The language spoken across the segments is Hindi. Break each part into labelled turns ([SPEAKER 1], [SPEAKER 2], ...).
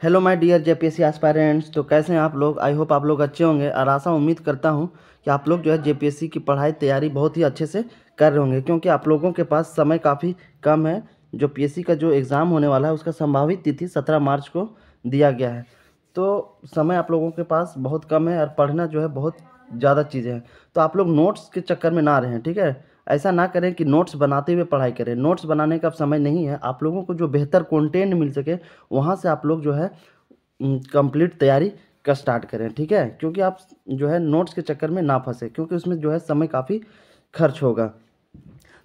[SPEAKER 1] Hello my dear JPSC aspirants. तो कैसे हैं आप लोग? आई होप आप लोग अच्छे होंगे और आशा उम्मीद करता हूं कि आप लोग जो है जेपीएससी की पढ़ाई तैयारी बहुत ही अच्छे से कर रहे होंगे, क्योंकि आप लोगों के पास समय काफ़ी कम है। जो पीएससी का जो एग्ज़ाम होने वाला है उसका संभावित तिथि 17 मार्च को दिया गया है। तो समय आप लोगों के पास बहुत कम है और पढ़ना जो है बहुत ज़्यादा चीज़ें हैं। तो आप लोग नोट्स के चक्कर में ना रहें, ठीक है? ऐसा ना करें कि नोट्स बनाते हुए पढ़ाई करें। नोट्स बनाने का अब समय नहीं है। आप लोगों को जो बेहतर कंटेंट मिल सके वहाँ से आप लोग जो है कंप्लीट तैयारी का स्टार्ट करें, ठीक है? क्योंकि आप जो है नोट्स के चक्कर में ना फंसे, क्योंकि उसमें जो है समय काफ़ी खर्च होगा।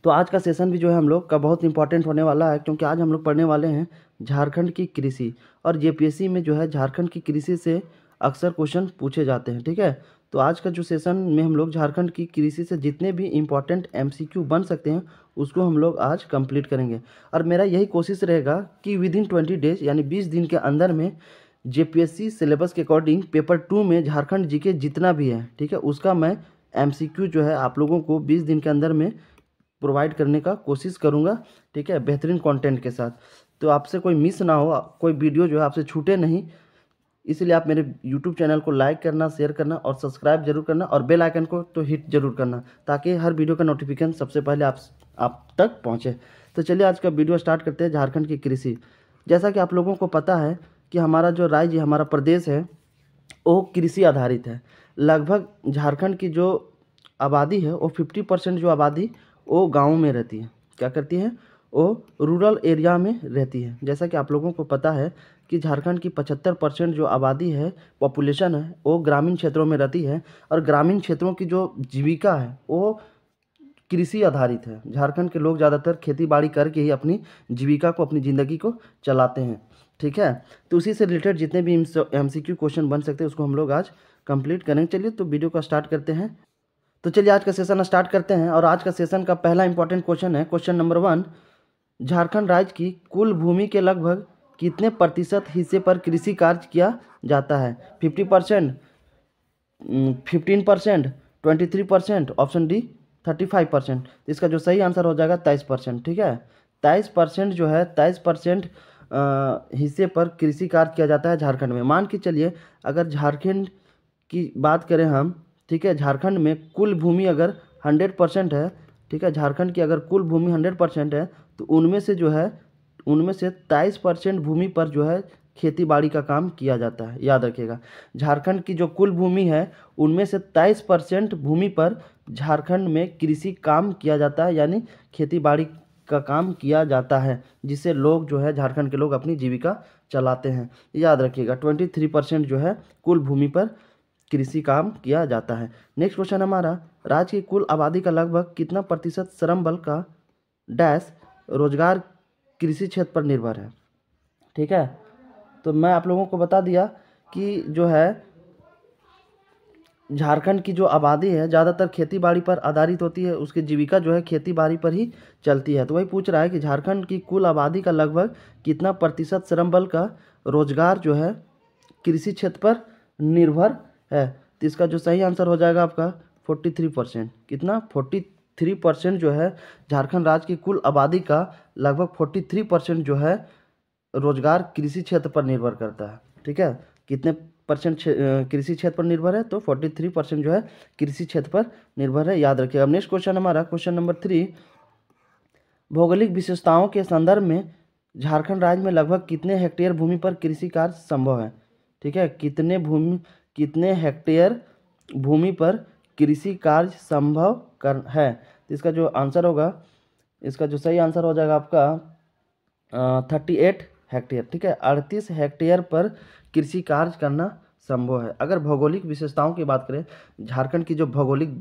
[SPEAKER 1] तो आज का सेशन भी जो है हम लोग का बहुत इंपॉर्टेंट होने वाला है, क्योंकि आज हम लोग पढ़ने वाले हैं झारखंड की कृषि। और जेपीएससी में जो है झारखंड की कृषि से अक्सर क्वेश्चन पूछे जाते हैं, ठीक है? तो आज का जो सेशन में हम लोग झारखंड की कृषि से जितने भी इम्पॉर्टेंट एमसीक्यू बन सकते हैं उसको हम लोग आज कंप्लीट करेंगे। और मेरा यही कोशिश रहेगा कि विदिन 20 डेज यानी 20 दिन के अंदर में जेपीएससी सिलेबस के अकॉर्डिंग पेपर 2 में झारखंड जीके जितना भी है, ठीक है, उसका मैं एमसीक्यू जो है आप लोगों को 20 दिन के अंदर में प्रोवाइड करने का कोशिश करूँगा, ठीक है, बेहतरीन कंटेंट के साथ। तो आपसे कोई मिस ना हो, कोई वीडियो जो है आपसे छूटे नहीं, इसलिए आप मेरे यूट्यूब चैनल को लाइक करना, शेयर करना और सब्सक्राइब जरूर करना और बेल आइकन को तो हिट जरूर करना, ताकि हर वीडियो का नोटिफिकेशन सबसे पहले आप तक पहुँचे। तो चलिए आज का वीडियो स्टार्ट करते हैं। झारखंड की कृषि, जैसा कि आप लोगों को पता है कि हमारा जो राज्य, हमारा प्रदेश है वो कृषि आधारित है। लगभग झारखंड की जो आबादी है वो 50% जो आबादी वो गाँव में रहती है। क्या करती है? वो रूरल एरिया में रहती है। जैसा कि आप लोगों को पता है कि झारखंड की 75% जो आबादी है, पॉपुलेशन है, वो ग्रामीण क्षेत्रों में रहती है। और ग्रामीण क्षेत्रों की जो जीविका है वो कृषि आधारित है। झारखंड के लोग ज़्यादातर खेती बाड़ी करके ही अपनी जीविका को, अपनी ज़िंदगी को चलाते हैं, ठीक है? तो उसी से रिलेटेड जितने भी एमसीक्यू क्वेश्चन बन सकते हैं उसको हम लोग आज कंप्लीट करेंगे। चलिए तो वीडियो का स्टार्ट करते हैं। तो चलिए आज का सेशन स्टार्ट करते हैं। और आज का सेशन का पहला इंपॉर्टेंट क्वेश्चन है, क्वेश्चन नंबर 1। झारखंड राज्य की कुल भूमि के लगभग कितने प्रतिशत हिस्से पर कृषि कार्य किया जाता है? 50%, 15%, 23%, ऑप्शन डी 35%। इसका जो सही आंसर हो जाएगा 23%, ठीक है? 23% जो है, 23% हिस्से पर कृषि कार्य किया जाता है झारखंड में। मान के चलिए अगर झारखंड की बात करें हम, ठीक है, झारखंड में कुल भूमि अगर 100% है, ठीक है, झारखंड की अगर कुल भूमि 100% है तो उनमें से जो है, उनमें से 23% भूमि पर जो है खेती बाड़ी का काम किया जाता है। याद रखिएगा, झारखंड की जो कुल भूमि है उनमें से 23% भूमि पर झारखंड में कृषि काम किया जाता है, यानी खेती बाड़ी का काम किया जाता है, जिससे लोग जो है, झारखंड के लोग अपनी जीविका चलाते हैं। याद रखिएगा 23% जो है कुल भूमि पर कृषि काम किया जाता है। नेक्स्ट क्वेश्चन हमारा, राज्य की कुल आबादी का लगभग कितना प्रतिशत श्रम बल का डैश रोजगार कृषि क्षेत्र पर निर्भर है? ठीक है, तो मैं आप लोगों को बता दिया कि जो है झारखंड की जो आबादी है ज़्यादातर खेती बाड़ी पर आधारित होती है, उसकी जीविका जो है खेती बाड़ी पर ही चलती है। तो वही पूछ रहा है कि झारखंड की कुल आबादी का लगभग कितना प्रतिशत श्रम बल का रोजगार जो है कृषि क्षेत्र पर निर्भर है? तो इसका जो सही आंसर हो जाएगा आपका 43%। कितना? 43% जो है झारखंड राज्य की कुल आबादी का लगभग 43% जो है रोजगार कृषि क्षेत्र पर निर्भर करता है, ठीक है? कितने परसेंट कृषि क्षेत्र पर निर्भर है? तो 43% जो है कृषि क्षेत्र पर निर्भर है। याद रखिएगा। अब नेक्स्ट क्वेश्चन हमारा, क्वेश्चन नंबर 3। भौगोलिक विशेषताओं के संदर्भ में झारखंड राज्य में लगभग कितने हेक्टेयर भूमि पर कृषि कार्य संभव है? ठीक है, कितने हेक्टेयर भूमि पर कृषि कार्य संभव कर है? तो इसका जो आंसर होगा, इसका जो सही आंसर हो जाएगा आपका 38 हेक्टेयर, ठीक है? 38 हेक्टेयर पर कृषि कार्य करना संभव है। अगर भौगोलिक विशेषताओं की बात करें, झारखंड की जो भौगोलिक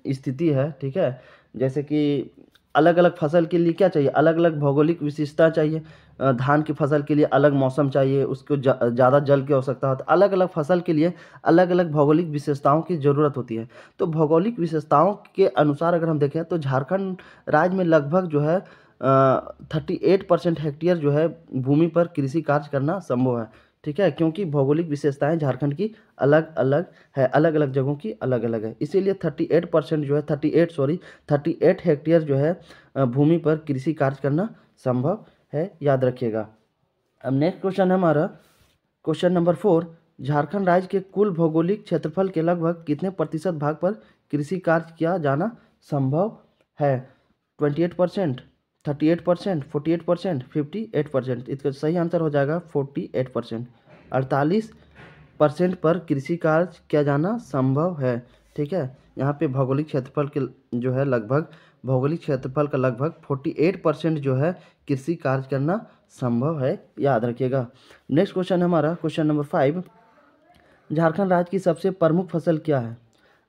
[SPEAKER 1] स्थिति है, ठीक है, जैसे कि अलग अलग फसल के लिए क्या चाहिए? अलग अलग भौगोलिक विशेषता चाहिए। धान की फसल के लिए अलग मौसम चाहिए, उसको ज़्यादा जल की आवश्यकता होती है। अलग अलग फसल के लिए अलग अलग भौगोलिक विशेषताओं की ज़रूरत होती है। तो भौगोलिक विशेषताओं के अनुसार अगर हम देखें तो झारखंड राज्य में लगभग जो है 38% हेक्टेयर जो है भूमि पर कृषि कार्य करना संभव है, ठीक है? क्योंकि भौगोलिक विशेषताएं झारखंड की अलग अलग है, अलग अलग जगहों की अलग अलग है, इसीलिए 38% जो है 38 हेक्टेयर जो है भूमि पर कृषि कार्य करना संभव है। याद रखिएगा। अब नेक्स्ट क्वेश्चन है हमारा, क्वेश्चन नंबर 4, झारखंड राज्य के कुल भौगोलिक क्षेत्रफल के लगभग कितने प्रतिशत भाग पर कृषि कार्य किया जाना संभव है? 28%, 38%, 48%, 58%। इसका सही आंसर हो जाएगा 48%। 48% पर कृषि कार्य किया जाना संभव है। ठीक है, यहाँ पे भौगोलिक क्षेत्रफल के जो है लगभग भौगोलिक क्षेत्रफल का लगभग 48% जो है कृषि कार्य करना संभव है, याद रखिएगा। नेक्स्ट क्वेश्चन हमारा क्वेश्चन नंबर 5, झारखंड राज्य की सबसे प्रमुख फसल क्या है?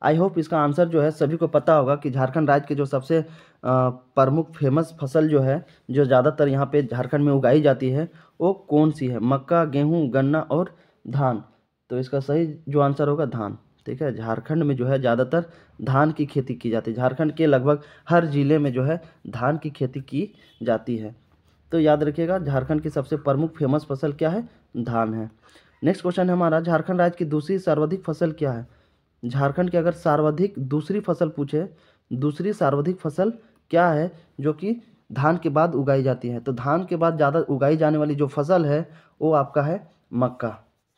[SPEAKER 1] आई होप इसका आंसर जो है सभी को पता होगा कि झारखंड राज्य के जो सबसे प्रमुख फेमस फसल जो है, जो ज़्यादातर यहाँ पे झारखंड में उगाई जाती है, वो कौन सी है? मक्का, गेहूँ, गन्ना और धान। तो इसका सही जो आंसर होगा धान। ठीक है, झारखंड में जो है ज़्यादातर धान की खेती की जाती है। झारखंड के लगभग हर जिले में जो है धान की खेती की जाती है। तो याद रखिएगा झारखंड की सबसे प्रमुख फेमस फसल क्या है? धान है। नेक्स्ट क्वेश्चन है हमारा, झारखंड राज्य की दूसरी सर्वाधिक फसल क्या है? झारखंड की अगर सर्वाधिक दूसरी फसल पूछे, दूसरी सर्वाधिक फसल क्या है जो कि धान के बाद उगाई जाती है? तो धान के बाद ज़्यादा उगाई जाने वाली जो फसल है वो आपका है मक्का।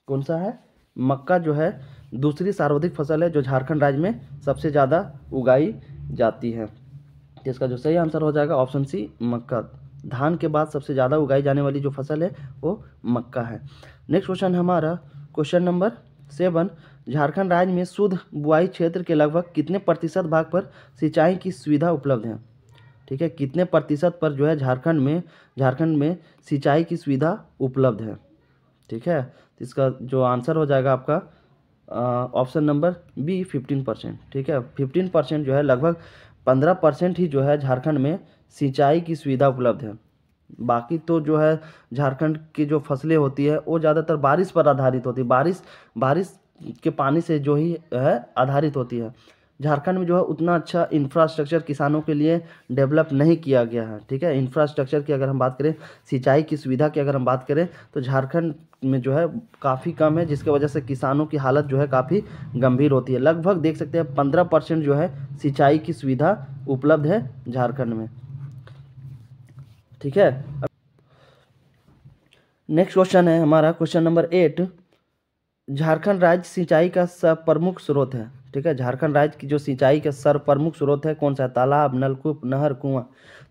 [SPEAKER 1] कौन सा है? मक्का जो है दूसरी सर्वाधिक फसल है जो झारखंड राज्य में सबसे ज़्यादा उगाई जाती है। तो इसका जो सही आंसर हो जाएगा ऑप्शन सी, मक्का। धान के बाद सबसे ज़्यादा उगाई जाने वाली जो फसल है वो मक्का है। नेक्स्ट क्वेश्चन हमारा क्वेश्चन नंबर 7, झारखंड राज्य में शुद्ध बुआई क्षेत्र के लगभग कितने प्रतिशत भाग पर सिंचाई की सुविधा उपलब्ध है? ठीक है, कितने प्रतिशत पर जो है झारखंड में सिंचाई की सुविधा उपलब्ध है? ठीक है, तो इसका जो आंसर हो जाएगा आपका ऑप्शन नंबर बी, 15%। ठीक है, 15% जो है लगभग 15% ही जो है झारखंड में सिंचाई की सुविधा उपलब्ध है। बाकी तो जो है झारखंड की जो फसलें होती है वो ज़्यादातर बारिश पर आधारित होती है, बारिश के पानी से जो ही है आधारित होती है। झारखंड में जो है उतना अच्छा इंफ्रास्ट्रक्चर किसानों के लिए डेवलप नहीं किया गया है। ठीक है, इंफ्रास्ट्रक्चर की अगर हम बात करें, सिंचाई की सुविधा की अगर हम बात करें तो झारखंड में जो है काफ़ी कम है, जिसकी वजह से किसानों की हालत जो है काफ़ी गंभीर होती है। लगभग देख सकते हैं 15% जो है सिंचाई की सुविधा उपलब्ध है झारखंड में। ठीक है, नेक्स्ट क्वेश्चन है हमारा क्वेश्चन नंबर 8, झारखंड राज्य सिंचाई का प्रमुख स्रोत है। ठीक है, झारखंड राज्य की जो सिंचाई का प्रमुख स्रोत है कौन सा है? तालाब, नलकूप, नहर, कुआं।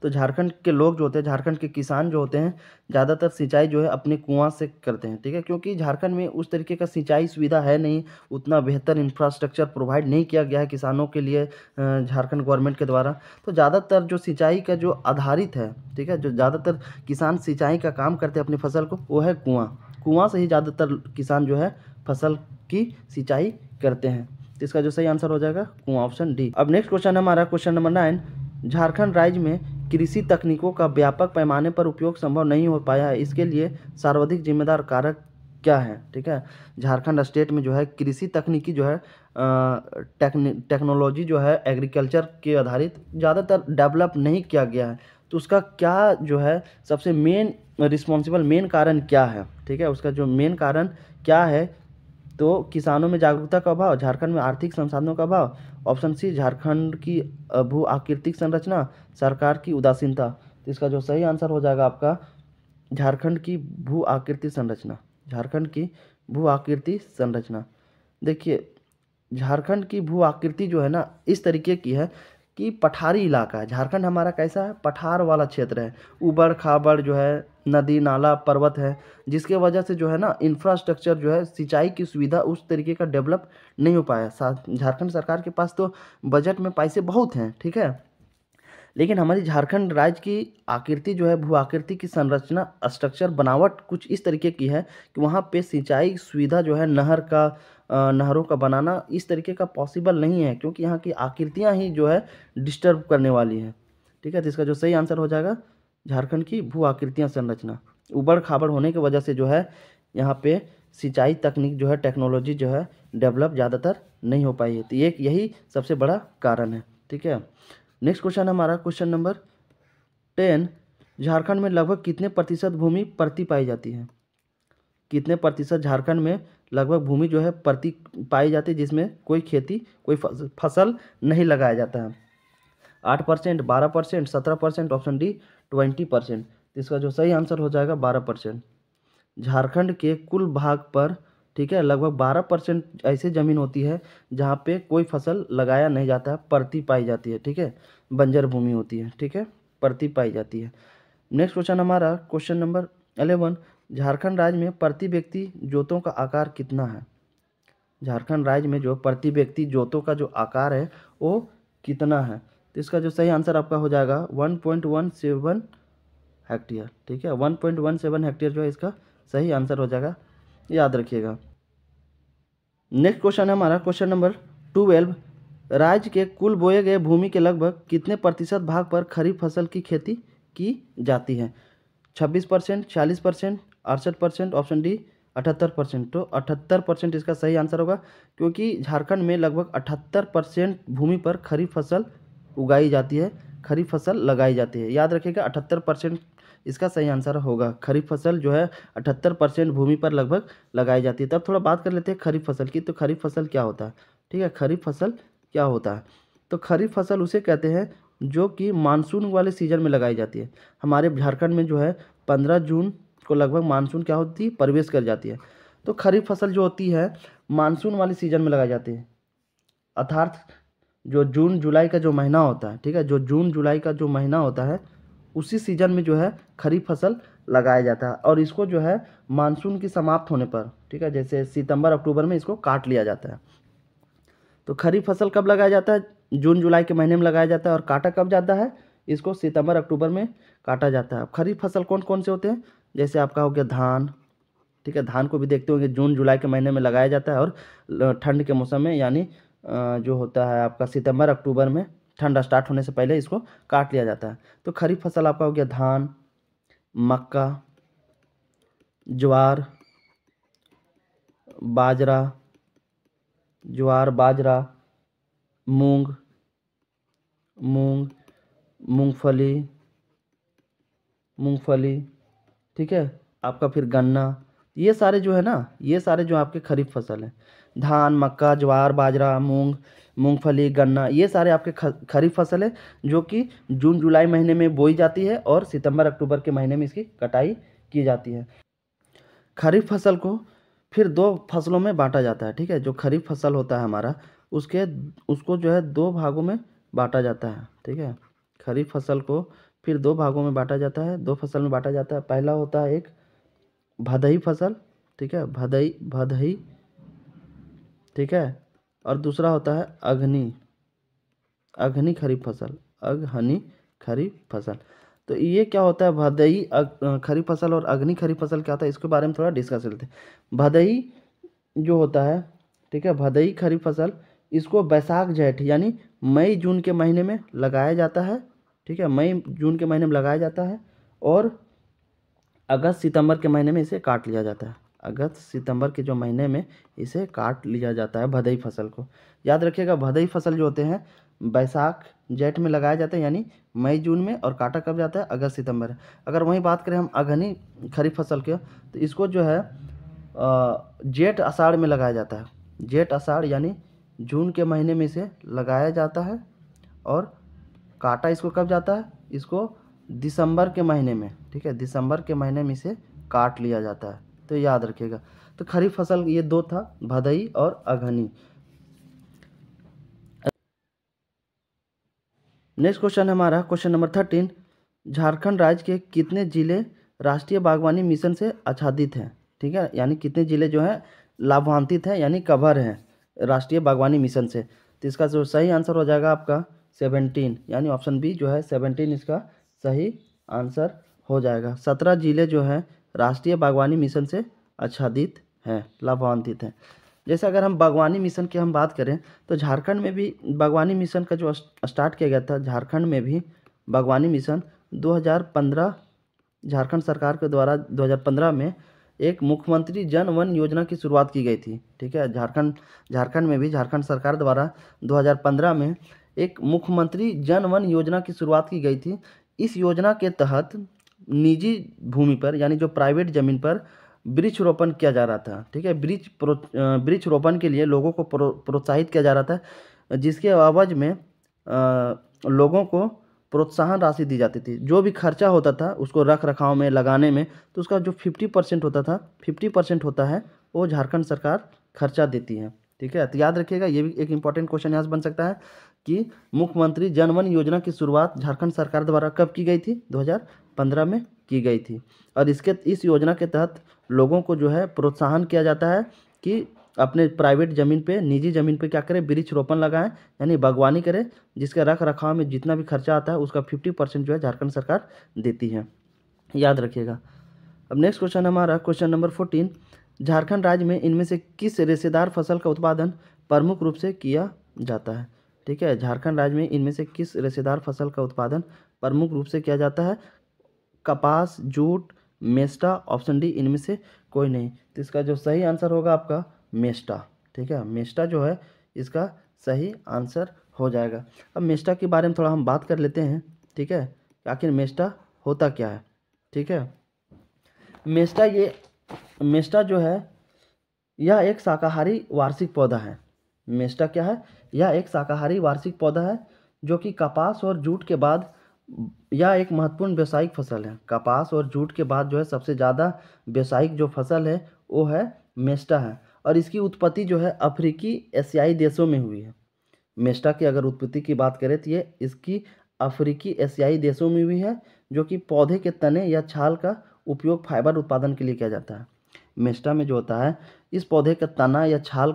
[SPEAKER 1] तो झारखंड के लोग जो होते हैं, झारखंड के किसान जो होते हैं, ज़्यादातर सिंचाई जो है अपने कुआं से करते हैं। ठीक है, क्योंकि झारखंड में उस तरीके का सिंचाई सुविधा है नहीं, उतना बेहतर इंफ्रास्ट्रक्चर प्रोवाइड नहीं किया गया है किसानों के लिए झारखंड गवर्नमेंट के द्वारा। तो ज़्यादातर जो सिंचाई का जो आधारित है, ठीक है, जो ज़्यादातर किसान सिंचाई का काम करते हैं अपनी फसल को, वो है कुआं। कुआं से ही ज़्यादातर किसान जो है फसल की सिंचाई करते हैं। तो इसका जो सही आंसर हो जाएगा कुआं, ऑप्शन डी। अब नेक्स्ट क्वेश्चन हमारा क्वेश्चन नंबर 9, झारखंड राज्य में कृषि तकनीकों का व्यापक पैमाने पर उपयोग संभव नहीं हो पाया है, इसके लिए सर्वाधिक जिम्मेदार कारक क्या है? ठीक है, झारखंड स्टेट में जो है कृषि तकनीकी जो है टेक्नोलॉजी जो है एग्रीकल्चर के आधारित ज़्यादातर डेवलप नहीं किया गया है। तो उसका क्या जो है सबसे मेन कारण क्या है? ठीक है, उसका जो मेन कारण क्या है? तो किसानों में जागरूकता का अभाव, झारखंड में आर्थिक संसाधनों का अभाव, ऑप्शन सी झारखंड की भू आकृतिक संरचना, सरकार की उदासीनता। तो इसका जो सही आंसर हो जाएगा आपका झारखंड की भू आकृति संरचना। झारखंड की भू आकृति संरचना। देखिए झारखंड की भू आकृति जो है ना इस तरीके की है कि पठारी इलाका है। झारखंड हमारा कैसा है? पठार वाला क्षेत्र है, ऊबड़ खाबड़ जो है नदी नाला पर्वत है, जिसके वजह से जो है ना इंफ्रास्ट्रक्चर जो है सिंचाई की सुविधा उस तरीके का डेवलप नहीं हो पाया। झारखंड सरकार के पास तो बजट में पैसे बहुत हैं, ठीक है, लेकिन हमारी झारखंड राज्य की आकृति जो है भू आकृति की संरचना स्ट्रक्चर बनावट कुछ इस तरीके की है कि वहाँ पे सिंचाई सुविधा जो है नहरों का बनाना इस तरीके का पॉसिबल नहीं है, क्योंकि यहाँ की आकृतियाँ ही जो है डिस्टर्ब करने वाली हैं। ठीक है, तो इसका जो सही आंसर हो जाएगा झारखंड की भू आकृतियाँ संरचना। ऊबड़ खाबड़ होने की वजह से जो है यहाँ पे सिंचाई तकनीक जो है टेक्नोलॉजी जो है डेवलप ज़्यादातर नहीं हो पाई है। तो एक यही सबसे बड़ा कारण है। ठीक है, नेक्स्ट क्वेश्चन हमारा क्वेश्चन नंबर 10, झारखंड में लगभग कितने प्रतिशत भूमि परती पाई जाती है? कितने प्रतिशत झारखंड में लगभग भूमि जो है परती पाई जाती है जिसमें कोई खेती कोई फसल नहीं लगाया जाता है? 8%, 12%, 17%, ऑप्शन डी 20%। इसका जो सही आंसर हो जाएगा 12%। झारखंड के कुल भाग पर, ठीक है, लगभग 12% ऐसे ज़मीन होती है जहाँ पे कोई फसल लगाया नहीं जाता है, परती पाई जाती है, ठीक है, बंजर भूमि होती है, ठीक है, परती पाई जाती है। नेक्स्ट क्वेश्चन हमारा क्वेश्चन नंबर 11, झारखंड राज्य में प्रति व्यक्ति जोतों का आकार कितना है? झारखंड राज्य में जो प्रति व्यक्ति जोतों का जो आकार है वो कितना है? तो इसका जो सही आंसर आपका हो जाएगा 1.17 हेक्टेयर, ठीक है, 1.17 हेक्टेयर जो है इसका सही आंसर हो जाएगा, याद रखिएगा। नेक्स्ट क्वेश्चन है हमारा क्वेश्चन नंबर 12, राज्य के कुल बोए गए भूमि के लगभग कितने प्रतिशत भाग पर खरीफ फसल की खेती की जाती है? 26%, 40%, 68%, ऑप्शन डी 78%। तो 78% इसका सही आंसर होगा, क्योंकि झारखंड में लगभग 78% भूमि पर खरीफ फसल उगाई जाती है, खरीफ फसल लगाई जाती है। याद रखिएगा 78% इसका सही आंसर होगा। खरीफ फसल जो है 78% भूमि पर लगभग लगाई जाती है। तब थोड़ा बात कर लेते हैं खरीफ फसल की। तो खरीफ फसल क्या होता है? ठीक है, खरीफ फसल क्या होता है? तो खरीफ फसल उसे कहते हैं जो कि मानसून वाले सीजन में लगाई जाती है। हमारे झारखंड में जो है 15 जून को लगभग मानसून क्या होती है? प्रवेश कर जाती है। तो खरीफ फसल जो होती है मानसून वाले सीजन में लगाई जाती है, अर्थात जो जून जुलाई का जो महीना होता है, ठीक है, जो जून जुलाई का जो महीना होता है उसी सीजन में जो है खरीफ फसल लगाया जाता है। और इसको जो है मानसून की समाप्त होने पर, ठीक है, जैसे सितंबर अक्टूबर में इसको काट लिया जाता है। तो खरीफ फसल कब लगाया जाता है? जून जुलाई के महीने में लगाया जाता है। और काटा कब जाता है? इसको सितंबर अक्टूबर में काटा जाता है। खरीफ फसल कौन कौन से होते हैं? जैसे आपका हो गया धान, ठीक है, धान को भी देखते होंगे जून जुलाई के महीने में लगाया जाता है और ठंड के मौसम में, यानी जो होता है आपका सितंबर अक्टूबर में, ठंड स्टार्ट होने से पहले इसको काट लिया जाता है। तो खरीफ फसल आपका हो गया धान, मक्का, ज्वार, बाजरा, मूंग, मूंगफली, ठीक है, आपका फिर गन्ना, ये सारे जो है ना, ये सारे जो आपके खरीफ फसल हैं, धान, मक्का, ज्वार, बाजरा, मूंगफली, गन्ना, ये सारे आपके खरीफ फसल है जो कि जून जुलाई महीने में बोई जाती है और सितंबर अक्टूबर के महीने में इसकी कटाई की जाती है। खरीफ फसल को फिर दो फसलों में बांटा जाता है, ठीक है, जो खरीफ फसल होता है हमारा उसको जो है दो भागों में बांटा जाता है, ठीक है। खरीफ फसल को फिर दो भागों में बांटा जाता है, दो फसल में बांटा जाता है। पहला होता है एक भदई फसल, ठीक है, भदई, ठीक है, और दूसरा होता है अगहनी खरीफ फसल। तो ये क्या होता है? भदई खरीफ फसल और अगनी खरीफ फसल क्या होता है, इसके बारे में थोड़ा डिस्कस करते हैं। भदई जो होता है, ठीक है, भदई खरीफ फसल, इसको बैसाख जेठ यानी मई जून के महीने में लगाया जाता है, ठीक है, मई जून के महीने में लगाया जाता है और अगस्त सितंबर के महीने में इसे काट लिया जाता है। अगस्त सितंबर के जो महीने में इसे काट लिया जाता है भदई फसल को। याद रखिएगा भदई फसल जो होते हैं बैसाख जेठ में लगाया जाता है, यानी मई जून में, और काटा कब जाता है? अगस्त सितंबर। अगर वहीं बात करें हम अगहनी खरीफ फसल के, तो इसको जो है जेठ आषाढ़ में लगाया जाता है। जेठ आषाढ़ यानी जून के महीने में इसे लगाया जाता है और काटा इसको कब जाता है? इसको दिसंबर के महीने में, ठीक है, दिसंबर के महीने में इसे काट लिया जाता है। तो याद रखिएगा। तो खरीफ फसल ये दो था, भदई और अगहनी। नेक्स्ट क्वेश्चन है हमारा क्वेश्चन नंबर 13, झारखंड राज्य के कितने जिले राष्ट्रीय बागवानी मिशन से आच्छादित हैं? ठीक है, यानी कितने जिले जो हैं लाभान्वित हैं, यानी कवर हैं राष्ट्रीय बागवानी मिशन से। तो इसका जो सही आंसर हो जाएगा आपका 17, यानी ऑप्शन बी जो है 17 इसका सही आंसर हो जाएगा। 17 जिले जो है राष्ट्रीय बागवानी मिशन से आच्छादित हैं, लाभान्वित हैं। जैसे अगर हम बागवानी मिशन की हम बात करें तो झारखंड में भी बागवानी मिशन का जो स्टार्ट किया गया था, झारखंड में भी बागवानी मिशन 2015 झारखंड सरकार के द्वारा 2015 में एक मुख्यमंत्री जन वन योजना की शुरुआत की गई थी, ठीक है। झारखंड में भी झारखंड सरकार द्वारा 2015 में एक मुख्यमंत्री जन वन योजना की शुरुआत की गई थी। इस योजना के तहत निजी भूमि पर, यानी जो प्राइवेट ज़मीन पर वृक्ष रोपण किया जा रहा था, ठीक है। वृक्ष रोपण के लिए लोगों को प्रोत्साहित किया जा रहा था, जिसके आवाज़ में लोगों को प्रोत्साहन राशि दी जाती थी। जो भी खर्चा होता था उसको रख रखाव में लगाने में, तो उसका जो 50% होता था, 50% होता है वो झारखंड सरकार खर्चा देती है। ठीक है, तो याद रखिएगा, ये भी एक इंपॉर्टेंट क्वेश्चन यहाँ से बन सकता है कि मुख्यमंत्री जनवन योजना की शुरुआत झारखंड सरकार द्वारा कब की गई थी? 2015 में की गई थी। और इस योजना के तहत लोगों को जो है प्रोत्साहन किया जाता है कि अपने प्राइवेट ज़मीन पे, निजी ज़मीन पे क्या करें? वृक्ष रोपण लगाएं, यानी बागवानी करें, जिसके रख रखाव में जितना भी खर्चा आता है उसका 50% जो है झारखंड सरकार देती है। याद रखिएगा। अब नेक्स्ट क्वेश्चन हमारा क्वेश्चन नंबर 14, झारखंड राज्य में इनमें से किस रेशेदार फसल का उत्पादन प्रमुख रूप से किया जाता है? ठीक है, झारखंड राज्य में इनमें से किस रेशेदार फसल का उत्पादन प्रमुख रूप से किया जाता है? कपास, जूट, मेस्टा, ऑप्शन डी इनमें से कोई नहीं। तो इसका जो सही आंसर होगा आपका मेस्टा। ठीक है, मेस्टा जो है इसका सही आंसर हो जाएगा। अब मेस्टा के बारे में थोड़ा हम बात कर लेते हैं। ठीक है, आखिर मेस्टा होता क्या है? ठीक है, मेस्टा जो है यह एक शाकाहारी वार्षिक पौधा है। मेस्टा क्या है? यह एक शाकाहारी वार्षिक पौधा है जो कि कपास और जूट के बाद यह एक महत्वपूर्ण व्यावसायिक फसल है। कपास और जूट के बाद जो है सबसे ज़्यादा व्यावसायिक जो फसल है वो है मेस्टा है। और इसकी उत्पत्ति जो है अफ्रीकी एशियाई देशों में हुई है। मेस्टा की अगर उत्पत्ति की बात करें तो ये इसकी अफ्रीकी एशियाई देशों में हुई है, जो कि पौधे के तने या छाल का उपयोग फाइबर उत्पादन के लिए किया जाता है। मेस्टा में जो होता है, इस पौधे का तना या छाल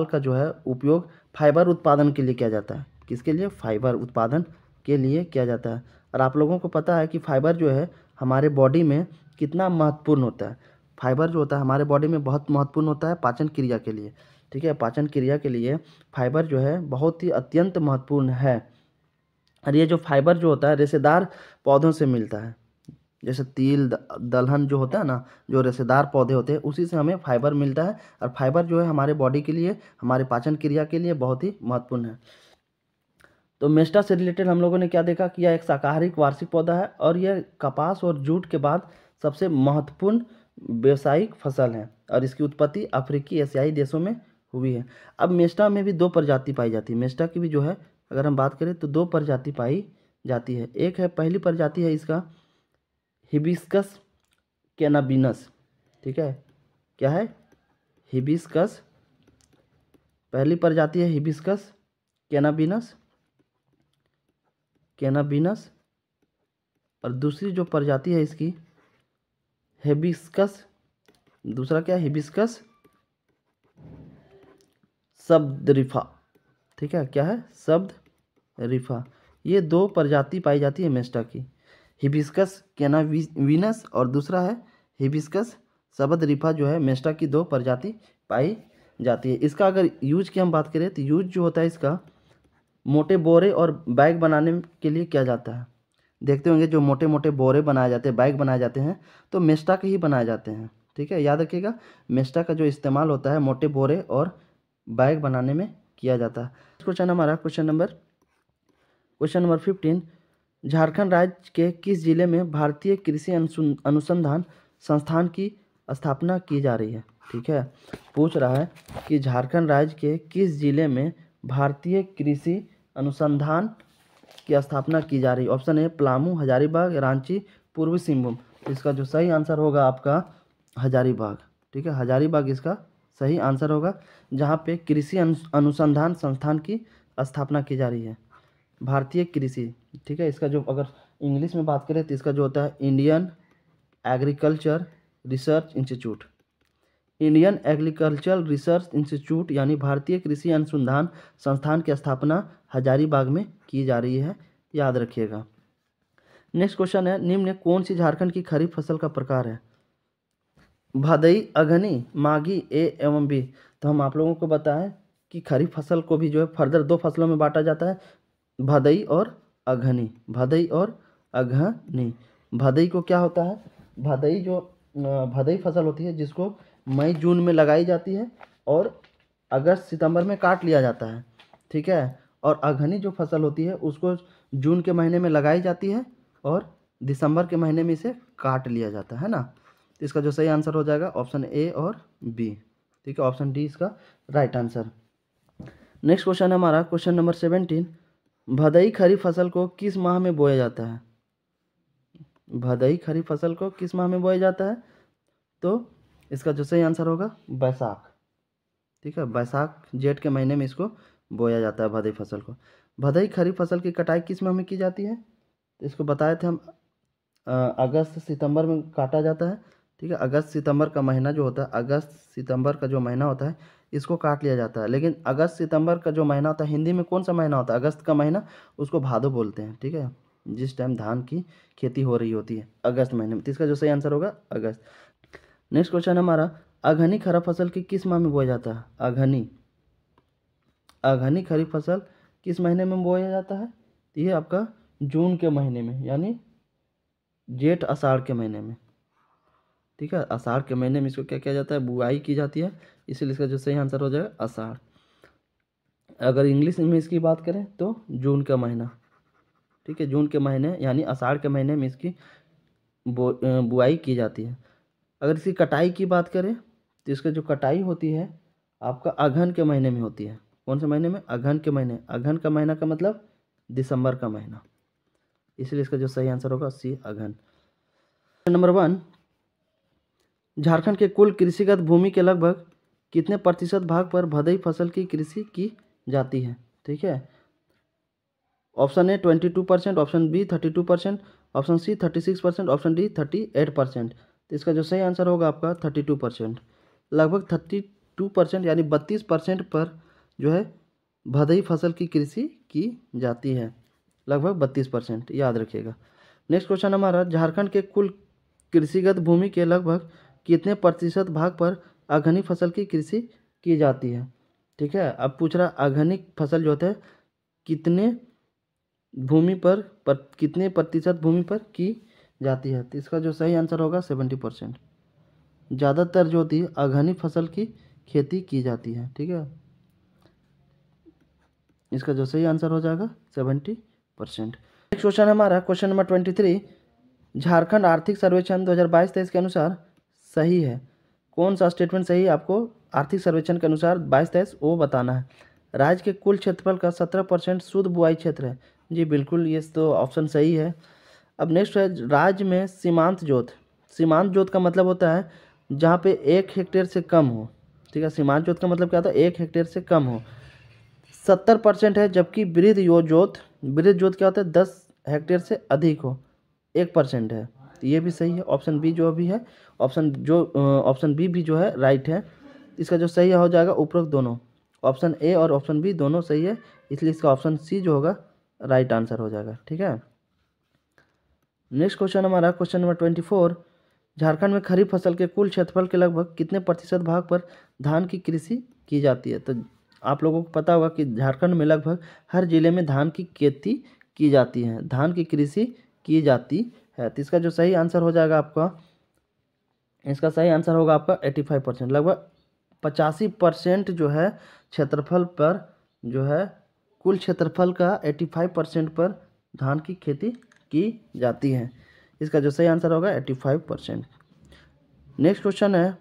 [SPEAKER 1] का जो है उपयोग फाइबर उत्पादन के लिए किया जाता है। किसके लिए? फाइबर उत्पादन के लिए किया जाता है। और आप लोगों को पता है कि फाइबर जो है हमारे बॉडी में कितना महत्वपूर्ण होता है। फाइबर जो होता है हमारे बॉडी में बहुत महत्वपूर्ण होता है पाचन क्रिया के लिए। ठीक है, पाचन क्रिया के लिए फाइबर जो है बहुत ही अत्यंत महत्वपूर्ण है। और ये जो फाइबर जो होता है रेशेदार पौधों से मिलता है। जैसे तिल, दलहन जो होता है ना, जो रेशेदार पौधे होते हैं उसी से हमें फाइबर मिलता है। और फाइबर जो है हमारे बॉडी के लिए, हमारे पाचन क्रिया के लिए बहुत ही महत्वपूर्ण है। तो मेस्टा से रिलेटेड हम लोगों ने क्या देखा कि यह एक शाकाहारी वार्षिक पौधा है और यह कपास और जूट के बाद सबसे महत्वपूर्ण व्यावसायिक फसल है। और इसकी उत्पत्ति अफ्रीकी एशियाई देशों में हुई है। अब मेस्टा में भी दो प्रजाति पाई जाती है। मेस्टा की भी जो है अगर हम बात करें तो दो प्रजाति पाई जाती है। एक है, पहली प्रजाति है इसका हिबिस्कस कैनाबिनस। ठीक है, क्या है? हिबिस्कस, पहली प्रजाति है हिबिस्कस कैनाबिनस और दूसरी जो प्रजाति है इसकी हिबिस्कस, दूसरा क्या है? हिबिस्कस सब्दरिफा। ठीक है, क्या है? सब्दरिफा। ये दो प्रजाति पाई जाती है मेस्टा की, हिबिस्कस कैनाबिनस और दूसरा है हिबिस्कस सब्दरिफा। जो है मेस्टा की दो प्रजाति पाई जाती है। इसका अगर यूज की हम बात करें तो यूज जो होता है इसका मोटे बोरे और बैग बनाने के लिए किया जाता है। देखते होंगे जो मोटे मोटे बोरे बनाए जाते हैं, बैग बनाए जाते हैं, तो मेस्टा के ही बनाए जाते हैं। ठीक है, याद रखिएगा, मेस्टा का जो इस्तेमाल होता है मोटे बोरे और बैग बनाने में किया जाता है। क्वेश्चन हमारा क्वेश्चन नंबर 15, झारखंड राज्य के किस जिले में भारतीय कृषि अनुसंधान संस्थान की स्थापना की जा रही है? ठीक है, पूछ रहा है कि झारखंड राज्य के किस जिले में भारतीय कृषि अनुसंधान की स्थापना की जा रही है? ऑप्शन ए पलामू, हजारीबाग, रांची, पूर्वी सिंहभूम। इसका जो सही आंसर होगा आपका हजारीबाग। ठीक है, हजारीबाग इसका सही आंसर होगा, जहाँ पे कृषि अनुसंधान संस्थान की स्थापना की जा रही है, भारतीय कृषि। ठीक है, इसका जो अगर इंग्लिश में बात करें तो इसका जो होता है Indian agriculture research institute. Indian agricultural research institute यानी भारतीय कृषि अनुसंधान संस्थान की स्थापना हजारीबाग में की जा रही है, याद रखिएगा। नेक्स्ट क्वेश्चन है, निम्न में कौन सी झारखंड की खरीफ फसल का प्रकार है? भदई, अगहनी, माघी, ए एवं बी। तो हम आप लोगों को बताएं कि खरीफ फसल को भी जो है फर्दर दो फसलों में बांटा जाता है, भदई और अगहनी। भदई और अगहनी। भदई को क्या होता है? भदई फसल होती है जिसको मई जून में लगाई जाती है और अगस्त सितंबर में काट लिया जाता है। ठीक है, और अगहनी जो फसल होती है उसको जून के महीने में लगाई जाती है और दिसंबर के महीने में इसे काट लिया जाता है ना। तो इसका जो सही आंसर हो जाएगा ऑप्शन ए और बी। ठीक है, ऑप्शन डी इसका राइट आंसर। नेक्स्ट क्वेश्चन है हमारा क्वेश्चन नंबर 17, भदई खरीफ फसल को किस माह में बोया जाता है? भदई खरीफ फसल को किस माह में बोया जाता है? तो इसका जो सही आंसर होगा बैसाख। ठीक है, बैसाख जेठ के महीने में इसको बोया जाता है भदई फसल को। भदई खरीफ फसल की कटाई किस माह में की जाती है? तो इसको बताए थे हम, अगस्त सितंबर में काटा जाता है। ठीक है, अगस्त सितंबर का महीना जो होता है, अगस्त सितंबर का जो महीना होता है इसको काट लिया जाता है। लेकिन अगस्त सितंबर का जो महीना होता है, हिंदी में कौन सा महीना होता है? अगस्त का महीना, उसको भादो बोलते हैं। ठीक है, जिस टाइम धान की खेती हो रही होती है अगस्त महीने में। तो इसका जो सही आंसर होगा अगस्त। नेक्स्ट क्वेश्चन हमारा, अघनी खरीफ फसल की किस माह में बोया जाता है? अघनी, अघनी खरीफ फसल किस महीने में बोया जाता है? तो ये आपका जून के महीने में, यानी जेठ आषाढ़ के महीने में। ठीक है, आषाढ़ के महीने में इसको क्या किया जाता है? बुआई की जाती है, इसीलिए इसका जो सही आंसर हो जाएगा आषाढ़। अगर इंग्लिश में इसकी बात करें तो जून का महीना। ठीक है, जून के महीने यानी आषाढ़ के महीने में इसकी बुआई की जाती है। अगर इसकी कटाई की बात करें तो इसका जो कटाई होती है आपका अगहन के महीने में होती है। कौन से महीने में? अगहन के महीने। अगहन का महीना का मतलब दिसंबर का महीना, इसलिए इसका जो सही आंसर होगा सी, अगहन। नंबर 1, झारखंड के कुल कृषिगत भूमि के लगभग कितने प्रतिशत भाग पर भदई फसल की कृषि की जाती है? ठीक है, option A 22%, option B 32%, option C 36%, option D 38%। तो इसका जो सही आंसर होगा आपका 32%। लगभग 32% यानी 32% पर जो है भदई फसल की कृषि की जाती है। लगभग 32%, याद रखिएगा। नेक्स्ट क्वेश्चन हमारा, झारखंड के कुल कृषिगत भूमि के लगभग कितने प्रतिशत भाग पर अघनी फसल की कृषि की जाती है? ठीक है, अब पूछ रहा अघनी फसल जो होता है कितने भूमि पर कितने प्रतिशत भूमि पर की जाती है? तो इसका जो सही आंसर होगा 70%। ज़्यादातर जो होती है अघनी फसल की खेती की जाती है। ठीक है, इसका जो सही आंसर हो जाएगा 70%। नेक्स्ट क्वेश्चन हमारा क्वेश्चन नंबर 23, झारखंड आर्थिक सर्वेक्षण 2022-23 के अनुसार सही है। कौन सा स्टेटमेंट सही है? आपको आर्थिक सर्वेक्षण के अनुसार 22-23 वो बताना है। राज्य के कुल क्षेत्रफल का 17% शुद्ध बुआई क्षेत्र है। जी बिल्कुल, ये तो ऑप्शन सही है। अब नेक्स्ट है, राज्य में सीमांत जोत। सीमांत जोत का मतलब होता है जहाँ पे 1 हेक्टेयर से कम हो। ठीक है, सीमांत जोत का मतलब क्या होता है? 1 हेक्टेयर से कम हो। 70% है, जबकि वृहद जोत क्या होता है? 10 हेक्टेयर से अधिक हो, 1% है। तो ये भी सही है, ऑप्शन बी जो भी है, ऑप्शन बी भी जो है राइट है। इसका जो सही हो जाएगा उपरोक्त दोनों, ऑप्शन ए और ऑप्शन बी दोनों सही है, इसलिए इसका ऑप्शन सी जो होगा राइट आंसर हो जाएगा। ठीक है, नेक्स्ट क्वेश्चन हमारा क्वेश्चन नंबर 24, झारखंड में खरीफ फसल के कुल क्षेत्रफल के लगभग कितने प्रतिशत भाग पर धान की कृषि की जाती है? तो आप लोगों को पता होगा कि झारखंड में लगभग हर जिले में धान की खेती की जाती है, धान की कृषि की जाती है। तो इसका जो सही आंसर हो जाएगा आपका, इसका सही आंसर होगा आपका 85%। लगभग 85% जो है क्षेत्रफल पर जो है, कुल क्षेत्रफल का 85% पर धान की खेती की जाती है। इसका जो सही आंसर होगा 85%। नेक्स्ट क्वेश्चन है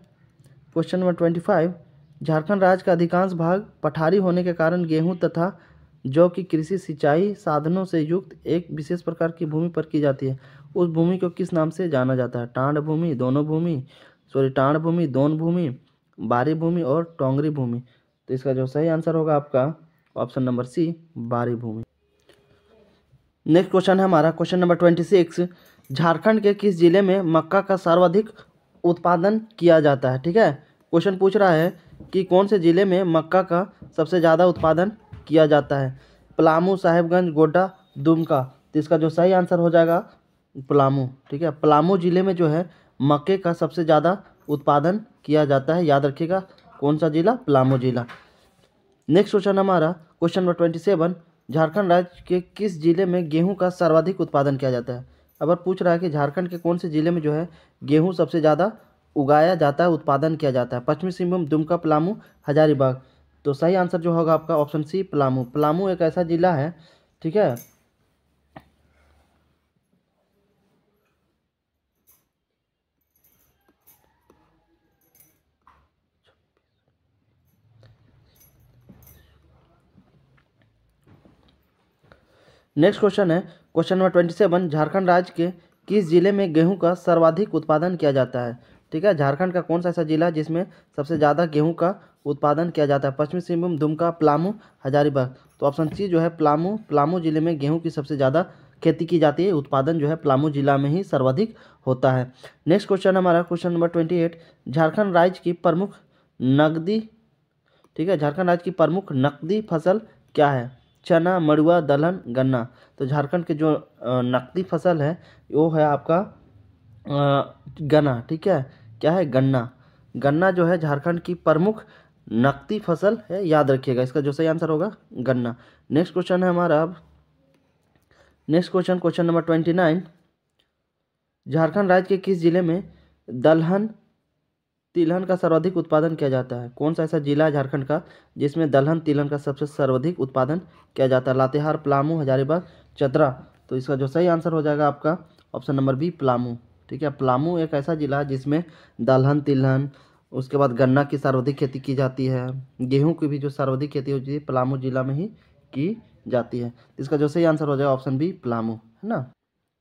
[SPEAKER 1] क्वेश्चन नंबर 25, झारखंड राज्य का अधिकांश भाग पठारी होने के कारण गेहूं तथा जौ की कृषि सिंचाई साधनों से युक्त एक विशेष प्रकार की भूमि पर की जाती है। उस भूमि को किस नाम से जाना जाता है? टांड भूमि, टांड भूमि, दोन भूमि, बारी भूमि और टोंगरी भूमि। तो इसका जो सही आंसर होगा आपका ऑप्शन नंबर सी, बारी भूमि। नेक्स्ट क्वेश्चन है हमारा क्वेश्चन नंबर 26, झारखंड के किस जिले में मक्का का सर्वाधिक उत्पादन किया जाता है? ठीक है, क्वेश्चन पूछ रहा है कि कौन से जिले में मक्का का सबसे ज़्यादा उत्पादन किया जाता है? पलामू, साहेबगंज, गोड्डा, दुमका। तो इसका जो सही आंसर हो जाएगा पलामू। ठीक है, पलामू जिले में जो है मक्के का सबसे ज़्यादा उत्पादन किया जाता है, याद रखिएगा। कौन सा जिला? पलामू जिला। नेक्स्ट क्वेश्चन हमारा क्वेश्चन नंबर 27, झारखंड राज्य के किस जिले में गेहूं का सर्वाधिक उत्पादन किया जाता है? अगर पूछ रहा है कि झारखंड के कौन से जिले में जो है गेहूं सबसे ज़्यादा उगाया जाता है, उत्पादन किया जाता है? पश्चिमी सिंहभूम, दुमका, पलामू, हजारीबाग। तो सही आंसर जो होगा आपका ऑप्शन सी, पलामू। पलामू एक ऐसा जिला है, ठीक है, नेक्स्ट क्वेश्चन है क्वेश्चन नंबर 27, झारखंड राज्य के किस जिले में गेहूं का सर्वाधिक उत्पादन किया जाता है? ठीक है, झारखंड का कौन सा ऐसा जिला है जिसमें सबसे ज़्यादा गेहूं का उत्पादन किया जाता है? पश्चिमी सिंहभूम, दुमका, पलामू, हजारीबाग। तो ऑप्शन सी जो है पलामू जिले में गेहूं की सबसे ज़्यादा खेती की जाती है। उत्पादन जो है पलामू जिला में ही सर्वाधिक होता है। नेक्स्ट क्वेश्चन हमारा क्वेश्चन नंबर 28, झारखंड राज्य की प्रमुख नकदी, ठीक है, झारखंड राज्य की प्रमुख नकदी फसल क्या है? चना, मड़ुआ, दलहन, गन्ना। तो झारखंड के जो नकदी फसल है वो है आपका गन्ना। ठीक है, क्या है? गन्ना। गन्ना जो है झारखंड की प्रमुख नकदी फसल है, याद रखिएगा। इसका जो सही आंसर होगा गन्ना। नेक्स्ट क्वेश्चन है हमारा अब नेक्स्ट क्वेश्चन नंबर 29, झारखंड राज्य के किस जिले में दलहन तिलहन का सर्वाधिक उत्पादन किया जाता है? कौन सा ऐसा जिला है झारखंड का जिसमें दलहन तिलहन का सबसे सर्वाधिक उत्पादन किया जाता है? लातेहार, पलामू, हजारीबाग, चतरा। तो इसका जो सही आंसर हो जाएगा आपका ऑप्शन नंबर बी, पलामू। ठीक है, पलामू एक ऐसा जिला है जिसमें दलहन तिलहन, उसके बाद गन्ना की सर्वाधिक खेती की जाती है। गेहूँ की भी जो सर्वाधिक खेती होती है पलामू जिला में ही की जाती है। इसका जो सही आंसर हो जाएगा ऑप्शन बी, पलामू, है ना।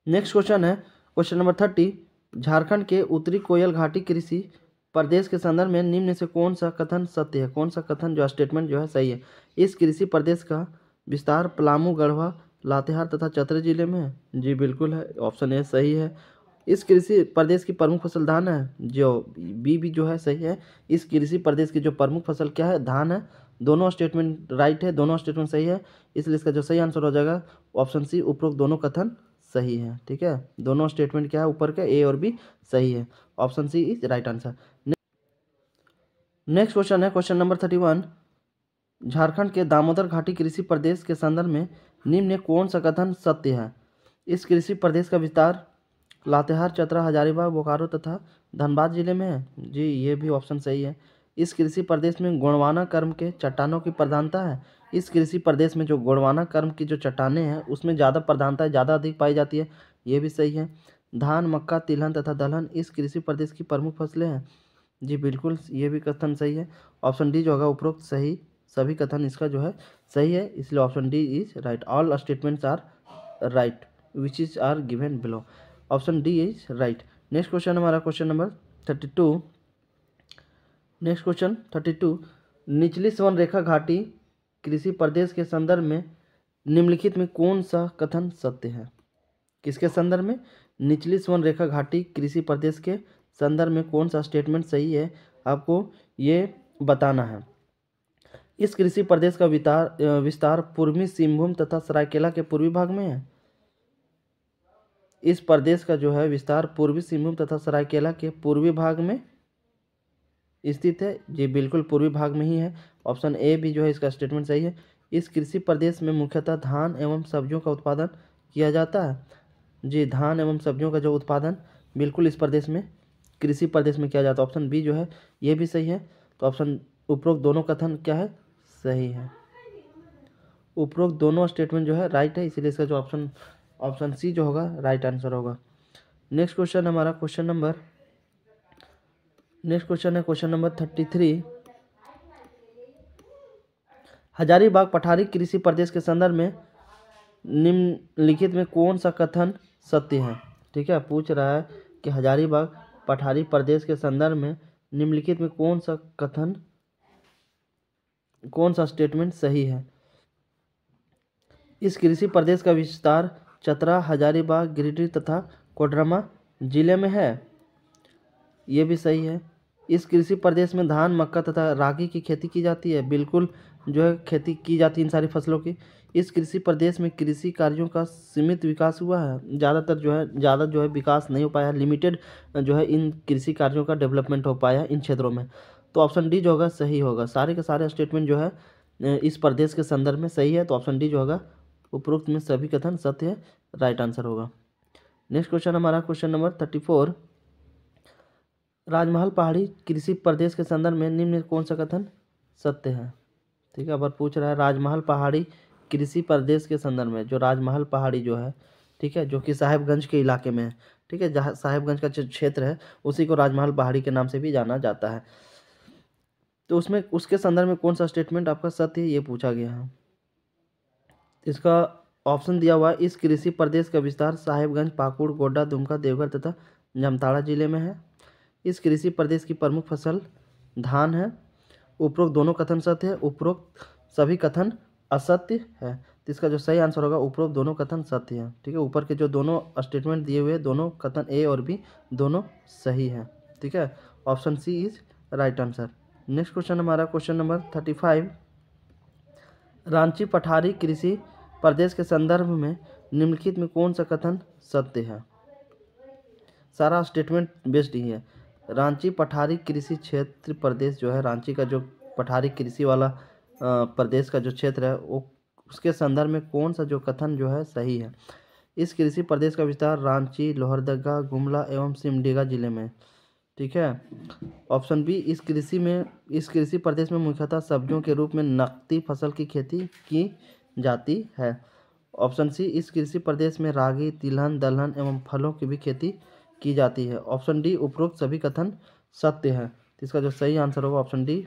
[SPEAKER 1] नेक्स्ट क्वेश्चन है क्वेश्चन नंबर 30, झारखंड के उत्तरी कोयल घाटी कृषि प्रदेश के संदर्भ में निम्न से कौन सा कथन सत्य है? कौन सा कथन जो स्टेटमेंट जो है सही है? इस कृषि प्रदेश का विस्तार पलामू, गढ़वा, लातेहार तथा चतरा जिले में है। जी बिल्कुल है, ऑप्शन ए सही है। इस कृषि प्रदेश की प्रमुख फसल धान है, जो बी भी जो है सही है। इस कृषि प्रदेश की जो प्रमुख फसल क्या है? धान है। दोनों स्टेटमेंट राइट है, दोनों स्टेटमेंट सही है, इसलिए इसका जो सही आंसर हो जाएगा ऑप्शन सी, उपरोक्त दोनों कथन सही है। ठीक है, दोनों स्टेटमेंट क्या है ऊपर के ए और बी सही है। Option C is right answer. Next question है क्वेश्चन नंबर 31, झारखंड के दामोदर घाटी कृषि प्रदेश के संदर्भ में निम्न में कौन सा कथन सत्य है? इस कृषि प्रदेश का विस्तार लातेहार, चतरा, हजारीबाग, बोकारो तथा धनबाद जिले में है। जी ये भी ऑप्शन सही है। इस कृषि प्रदेश में गोंडवाना कर्म के चट्टानों की प्रधानता है। इस कृषि प्रदेश में जो गोंडवाना कर्म की जो चट्टानें हैं उसमें ज़्यादा प्रधानता ज़्यादा अधिक पाई जाती है, ये भी सही है। धान, मक्का, तिलहन तथा दलहन इस कृषि प्रदेश की प्रमुख फसलें हैं। जी बिल्कुल, ये भी कथन सही है। ऑप्शन डी जो होगा उपरोक्त सही सभी कथन इसका जो है सही है, इसलिए option D is right. All statements are right which is are given below. Option D is right. Next question हमारा क्वेश्चन नंबर 32। नेक्स्ट क्वेश्चन 32, निचली स्वर्ण रेखा घाटी कृषि प्रदेश के संदर्भ में निम्नलिखित में कौन सा कथन सत्य है? किसके संदर्भ में? निचली स्वर्ण रेखा घाटी कृषि प्रदेश के संदर्भ में कौन सा स्टेटमेंट सही है, आपको ये बताना है। इस कृषि प्रदेश का विस्तार पूर्वी सिंहभूम तथा सरायकेला के पूर्वी भाग में है। इस प्रदेश का जो है विस्तार पूर्वी सिंहभूम तथा सरायकेला के पूर्वी भाग में स्थित है। जी बिल्कुल पूर्वी भाग में ही है। ऑप्शन ए भी जो है इसका स्टेटमेंट सही है। इस कृषि प्रदेश में मुख्यतः धान एवं सब्जियों का उत्पादन किया जाता है। जी धान एवं सब्जियों का जो उत्पादन बिल्कुल इस प्रदेश में कृषि प्रदेश में किया जाता है। ऑप्शन बी जो है ये भी सही है। तो ऑप्शन उपरोक्त दोनों कथन क्या है? सही है। उपरोक्त दोनों स्टेटमेंट जो है राइट है, इसीलिए इसका जो ऑप्शन सी जो होगा राइट आंसर होगा। नेक्स्ट क्वेश्चन हमारा क्वेश्चन नंबर 33, हजारीबाग पठारी कृषि प्रदेश के संदर्भ में निम्नलिखित में कौन सा कथन सत्य है? ठीक है, पूछ रहा है कि हजारीबाग पठारी प्रदेश के संदर्भ में निम्नलिखित में कौन सा स्टेटमेंट सही है? इस कृषि प्रदेश का विस्तार चतरा, हजारीबाग, गिरिडीह तथा कोडरमा जिले में है। ये भी सही है। इस कृषि प्रदेश में धान, मक्का तथा रागी की खेती की जाती है। बिल्कुल जो है खेती की जाती है इन सारी फसलों की। इस कृषि प्रदेश में कृषि कार्यों का सीमित विकास हुआ है। ज़्यादा जो है विकास नहीं हो पाया, लिमिटेड जो है इन कृषि कार्यों का डेवलपमेंट हो पाया इन क्षेत्रों में। तो ऑप्शन डी जो होगा सही होगा। सारे के सारे स्टेटमेंट जो है इस प्रदेश के संदर्भ में सही है, तो ऑप्शन डी जो होगा उपरोक्त में सभी कथन सत्य है, राइट आंसर होगा। नेक्स्ट क्वेश्चन हमारा क्वेश्चन नंबर 34, राजमहल पहाड़ी कृषि प्रदेश के संदर्भ में निम्न में कौन सा कथन सत्य है? ठीक है, अब पूछ रहा है राजमहल पहाड़ी कृषि प्रदेश के संदर्भ में, जो राजमहल पहाड़ी जो है, ठीक है, जो कि साहिबगंज के इलाके में है। ठीक है, जहाँ साहिबगंज का जो क्षेत्र है उसी को राजमहल पहाड़ी के नाम से भी जाना जाता है। तो उसमें उसके संदर्भ में कौन सा स्टेटमेंट आपका सत्य है ये पूछा गया है। इसका ऑप्शन दिया हुआ है, इस कृषि प्रदेश का विस्तार साहेबगंज, पाकुड़, गोड्डा, दुमका, देवघर तथा जामताड़ा जिले में है। इस कृषि प्रदेश की प्रमुख फसल धान है। उपरोक्त दोनों कथन सत्य है, उपरोक्त सभी कथन असत्य है। तो इसका जो सही आंसर होगा, उपरोक्त दोनों कथन सत्य है। ठीक है, ऊपर के जो दोनों स्टेटमेंट दिए हुए दोनों कथन ए और बी दोनों सही है। ठीक है, option C is right answer. Next question हमारा क्वेश्चन नंबर 35। रांची पठारी कृषि प्रदेश के संदर्भ में निम्नलिखित में कौन सा कथन सत्य है? सारा स्टेटमेंट बेस्ड ही है। रांची पठारी कृषि क्षेत्र प्रदेश जो है, रांची का जो पठारी कृषि वाला प्रदेश का जो क्षेत्र है, वो उसके संदर्भ में कौन सा जो कथन जो है सही है? इस कृषि प्रदेश का विस्तार रांची, लोहरदगा, गुमला एवं सिमडेगा जिले में। ठीक है, ऑप्शन बी, इस कृषि प्रदेश में मुख्यतः सब्जियों के रूप में नकदी फसल की खेती की जाती है। ऑप्शन सी, इस कृषि प्रदेश में रागी, तिलहन, दलहन एवं फलों की भी खेती की जाती है। ऑप्शन डी, उपरोक्त सभी कथन सत्य है। तो इसका जो सही आंसर होगा ऑप्शन डी,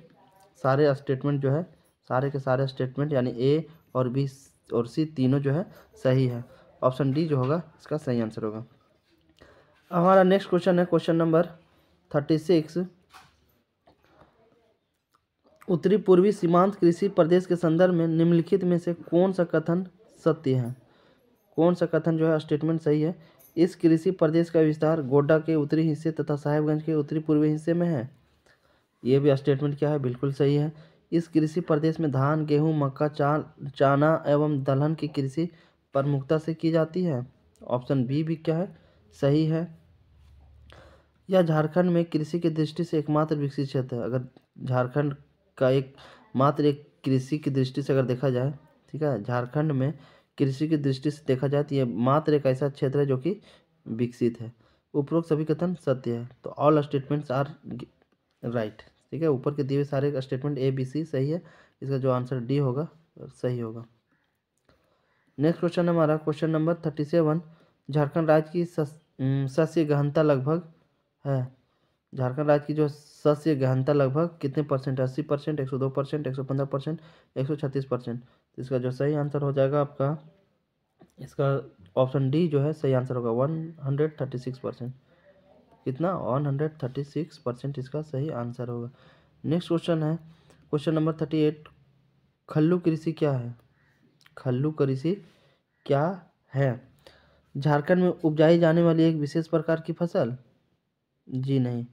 [SPEAKER 1] सारे स्टेटमेंट जो है, सारे के सारे स्टेटमेंट यानी ए और बी और सी तीनों जो है सही है। ऑप्शन डी जो होगा इसका सही आंसर होगा। हमारा नेक्स्ट क्वेश्चन है क्वेश्चन नंबर 36। उत्तरी पूर्वी सीमांत कृषि प्रदेश के संदर्भ में निम्नलिखित में से कौन सा कथन सत्य है? कौन सा कथन जो है स्टेटमेंट सही है? इस कृषि प्रदेश का विस्तार गोड्डा के उत्तरी हिस्से तथा साहेबगंज के उत्तरी पूर्वी हिस्से में है। ये भी स्टेटमेंट क्या है? बिल्कुल सही है। इस कृषि प्रदेश में धान, गेहूं, मक्का, चना एवं दलहन की कृषि प्रमुखता से की जाती है। ऑप्शन बी भी क्या है? सही है। यह झारखंड में कृषि की दृष्टि से एकमात्र विकसित क्षेत्र है। अगर झारखंड का एक कृषि की दृष्टि से अगर देखा जाए, ठीक है, झारखंड में कृषि की दृष्टि से देखा जाए तो ये मात्र एक ऐसा क्षेत्र है जो कि विकसित है। उपरोक्त सभी कथन सत्य है। तो ऑल स्टेटमेंट्स आर राइट। ठीक है, ऊपर के दिए हुए सारे स्टेटमेंट ए बी सी सही है। इसका जो आंसर डी होगा सही होगा। नेक्स्ट क्वेश्चन हमारा क्वेश्चन नंबर 37। झारखंड राज्य की सस्य गहनता लगभग है। झारखंड राज्य की जो सस्य गहनता लगभग कितने परसेंट? 80%, 102%, 115%, 136%। इसका जो सही आंसर हो जाएगा आपका, इसका ऑप्शन डी जो है सही आंसर होगा 136%। कितना? 136% इसका सही आंसर होगा। नेक्स्ट क्वेश्चन है क्वेश्चन नंबर 38। खल्लू कृषि क्या है? खल्लू कृषि क्या है? झारखंड में उपजाई जाने वाली एक विशेष प्रकार की फसल? जी नहीं,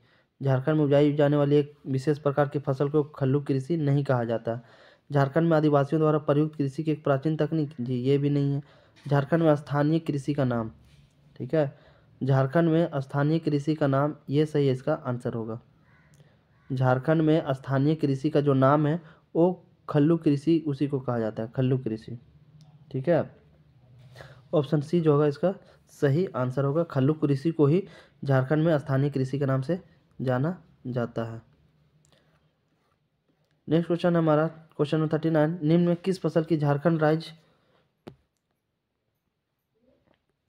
[SPEAKER 1] झारखंड में उपजाई जाने वाली एक विशेष प्रकार की फसल को खल्लू कृषि नहीं कहा जाता। झारखंड में आदिवासियों द्वारा प्रयुक्त कृषि की एक प्राचीन तकनीक? जी ये भी नहीं है। झारखंड में स्थानीय कृषि का नाम? ठीक है, झारखंड में स्थानीय कृषि का नाम, ये सही है, इसका आंसर होगा। झारखंड में स्थानीय कृषि का जो नाम है वो खल्लू कृषि उसी को कहा जाता है, खल्लू कृषि। ठीक है, ऑप्शन सी जो होगा इसका सही आंसर होगा। खल्लू कृषि को ही झारखंड में स्थानीय कृषि के नाम से जाना जाता है। नेक्स्ट क्वेश्चन हमारा क्वेश्चन नंबर 39। निम्न में किस फसल की झारखंड राज्य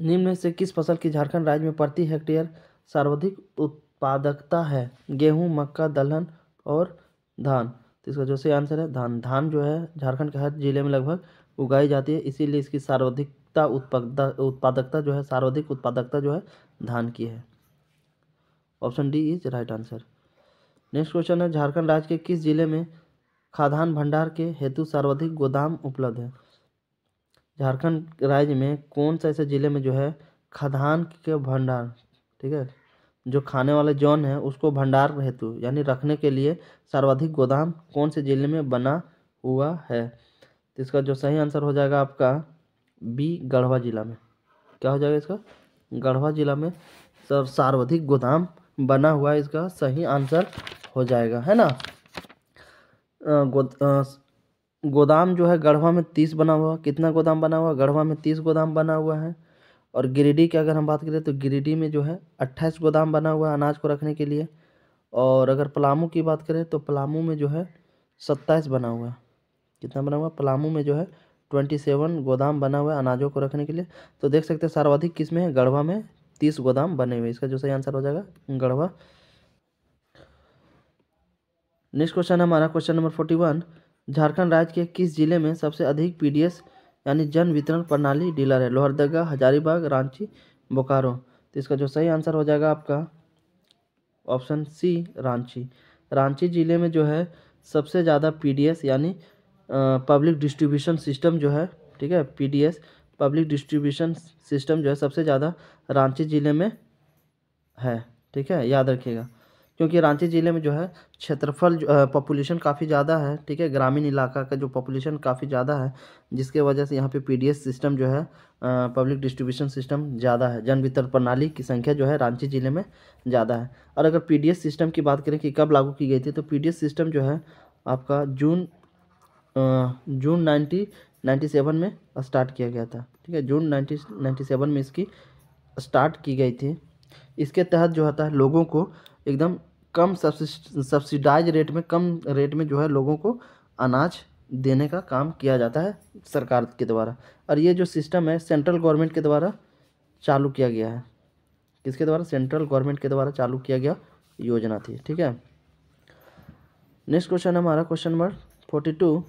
[SPEAKER 1] निम्न में से किस फसल की झारखंड राज्य में प्रति हेक्टेयर सर्वाधिक उत्पादकता है? गेहूं, मक्का, दलहन और धान। तो इसका जो सही आंसर है धान। धान जो है झारखंड के हर जिले में लगभग उगाई जाती है, इसीलिए इसकी उत्पादकता जो है, सर्वाधिक उत्पादकता जो है धान की है। Option D is right answer. Next question है झारखंड राज्य के किस जिले में खाद्यान्न भंडार के हेतु सर्वाधिक गोदाम उपलब्ध है? झारखंड राज्य में कौन सा ऐसे जिले में जो है खाद्यान्न के भंडार, ठीक है, जो खाने वाले जौन है उसको भंडार हेतु यानी रखने के लिए सर्वाधिक गोदाम कौन से जिले में बना हुआ है? तो इसका जो सही आंसर हो जाएगा आपका बी, गढ़वा जिला में। क्या हो जाएगा इसका? गढ़वा जिला में सर्वाधिक गोदाम बना हुआ है, इसका सही आंसर हो जाएगा, है ना। गोदाम जो है गढ़वा में 30 बना हुआ। कितना गोदाम बना हुआ? गढ़वा में 30 गोदाम बना हुआ है। और गिरिडीह की अगर हम बात करें तो गिरिडीह में जो है 28 गोदाम बना हुआ है अनाज को रखने के लिए। और अगर पलामू की बात करें तो पलामू में जो है 27 बना हुआ है। कितना बना हुआ? पलामू में जो है 27 गोदाम बना हुआ है अनाजों को रखने के लिए। तो देख सकते हैं सर्वाधिक किस में है? गढ़वा में 30 गोदाम बने हुए। इसका जो सही आंसर हो जाएगा गढ़वा। नेक्स्ट क्वेश्चन हमारा क्वेश्चन नंबर 41। झारखंड राज्य के किस जिले में सबसे अधिक पीडीएस यानी जन वितरण प्रणाली डीलर है। लोहरदगा, हजारीबाग, रांची, बोकारो। तो इसका जो सही आंसर हो जाएगा आपका ऑप्शन सी, रांची। रांची ज़िले में जो है सबसे ज़्यादा पीडीएस यानी पब्लिक डिस्ट्रीब्यूशन सिस्टम जो है, ठीक है, पीडीएस पब्लिक डिस्ट्रीब्यूशन सिस्टम जो है सबसे ज़्यादा रांची ज़िले में है, ठीक है, याद रखिएगा। क्योंकि रांची ज़िले में जो है क्षेत्रफल पॉपुलेशन काफ़ी ज़्यादा है, ठीक है, ग्रामीण इलाका का जो पॉपुलेशन काफ़ी ज़्यादा है, जिसके वजह से यहाँ पे पीडीएस सिस्टम जो है पब्लिक डिस्ट्रीब्यूशन सिस्टम ज़्यादा है। जन वितरण प्रणाली की संख्या जो है रांची ज़िले में ज़्यादा है। और अगर पीडीएस सिस्टम की बात करें कि कब लागू की गई थी, तो पीडीएस सिस्टम जो है आपका जून 1997 में स्टार्ट किया गया था, ठीक है, जून 1997 में इसकी स्टार्ट की गई थी। इसके तहत जो होता है लोगों को एकदम कम सब्सिडाइज रेट में, कम रेट में जो है लोगों को अनाज देने का काम किया जाता है सरकार के द्वारा। और ये जो सिस्टम है सेंट्रल गवर्नमेंट के द्वारा चालू किया गया है। किसके द्वारा? सेंट्रल गवर्नमेंट के द्वारा चालू किया गया योजना थी, ठीक है। नेक्स्ट क्वेश्चन हमारा क्वेश्चन नंबर 42।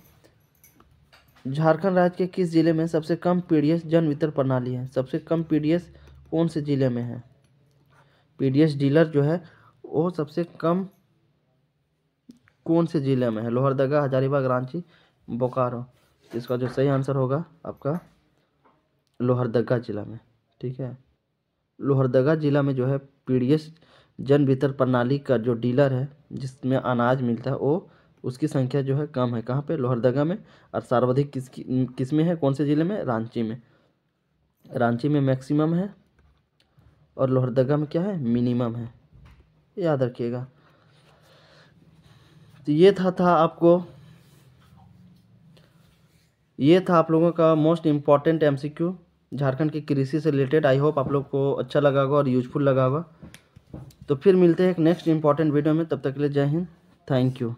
[SPEAKER 1] झारखंड राज्य के किस जिले में सबसे कम पीडीएस जन वितरण प्रणाली है? सबसे कम पीडीएस कौन से जिले में है? पीडीएस डीलर जो है वो सबसे कम कौन से जिले में है? लोहरदगा, हजारीबाग, रांची, बोकारो। इसका जो सही आंसर होगा आपका लोहरदगा जिला में, ठीक है। लोहरदगा जिला में जो है पीडीएस जन वितरण प्रणाली का जो डीलर है जिसमें अनाज मिलता है वो उसकी संख्या जो है कम है। कहाँ पे? लोहरदगा में। और सर्वाधिक किस में है? कौन से ज़िले में? रांची में। रांची में मैक्सिमम है और लोहरदगा में क्या है? मिनिमम है, याद रखिएगा। तो ये था आप लोगों का मोस्ट इम्पॉर्टेंट एमसीक्यू झारखंड की कृषि से रिलेटेड। आई होप आप लोग को अच्छा लगा होगा और यूजफुल लगा होगा। तो फिर मिलते हैं एक नेक्स्ट इंपॉर्टेंट वीडियो में, तब तक के लिए जय हिंद, थैंक यू।